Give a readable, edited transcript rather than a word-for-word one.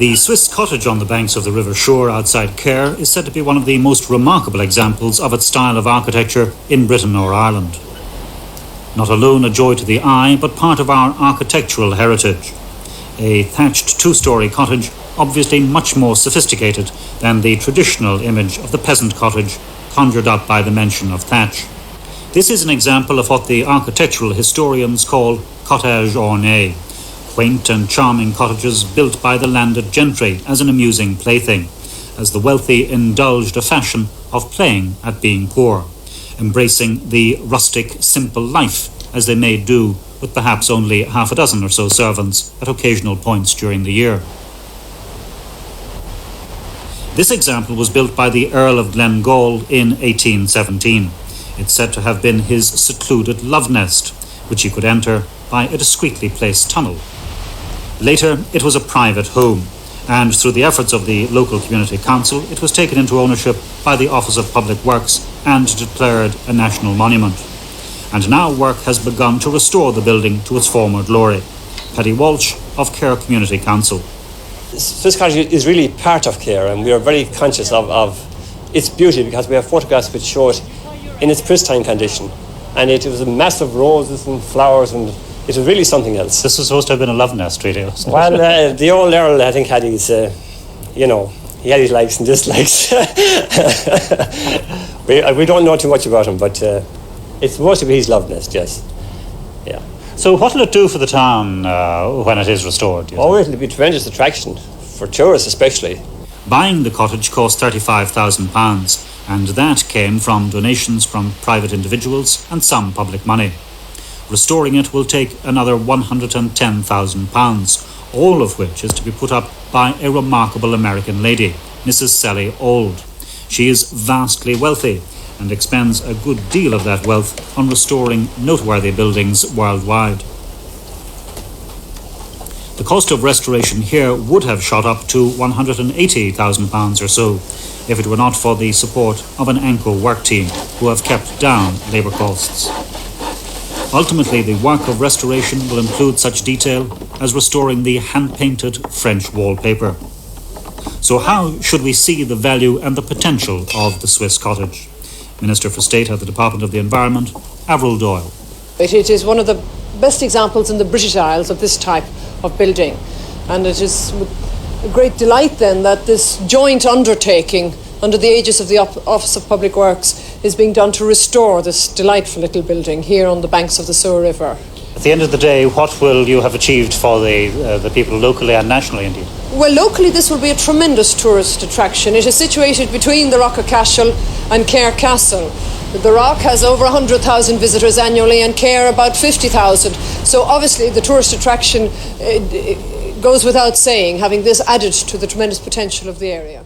The Swiss Cottage on the banks of the River Suir outside Cahir is said to be one of the most remarkable examples of its style of architecture in Britain or Ireland. Not alone a joy to the eye, but part of our architectural heritage. A thatched two-storey cottage, obviously much more sophisticated than the traditional image of the peasant cottage conjured up by the mention of thatch. This is an example of what the architectural historians call cottage orné, quaint and charming cottages built by the landed gentry as an amusing plaything, as the wealthy indulged a fashion of playing at being poor, embracing the rustic, simple life as they made do with perhaps only half a dozen or so servants at occasional points during the year. This example was built by the Earl of Glengall in 1817. It's said to have been his secluded love nest, which he could enter by a discreetly placed tunnel. Later, it was a private home, and through the efforts of the local community council, it was taken into ownership by the Office of Public Works and declared a national monument. And now work has begun to restore the building to its former glory. Paddy Walsh of Cahir Community Council. Swiss Cottage is really part of Cahir, and we are very conscious of its beauty because we have photographs which show it in its pristine condition. And it was massive roses and flowers, and it was really something else. This was supposed to have been a love nest, really. Well, the old Earl, I think, had his, he had his likes and dislikes. we don't know too much about him, but it's supposed to be his love nest, yes. Yeah. So what will it do for the town when it is restored? Oh, it'll be a tremendous attraction, for tourists especially. Buying the cottage cost £35,000, and that came from donations from private individuals and some public money. Restoring it will take another £110,000, all of which is to be put up by a remarkable American lady, Mrs. Sally Auld. She is vastly wealthy and expends a good deal of that wealth on restoring noteworthy buildings worldwide. The cost of restoration here would have shot up to £180,000 or so if it were not for the support of an Anco work team who have kept down labour costs. Ultimately, the work of restoration will include such detail as restoring the hand-painted French wallpaper. So how should we see the value and the potential of the Swiss Cottage? Minister for State at the Department of the Environment, Avril Doyle. It is one of the best examples in the British Isles of this type of building, and it is with a great delight then that this joint undertaking under the aegis of the Office of Public Works is being done to restore this delightful little building here on the banks of the Suir River. At the end of the day, what will you have achieved for the people locally and nationally indeed? Well, locally this will be a tremendous tourist attraction. It is situated between the Rock of Cashel and Cahir Castle. The Rock has over 100,000 visitors annually and Cahir about 50,000. So obviously the tourist attraction goes without saying, having this added to the tremendous potential of the area.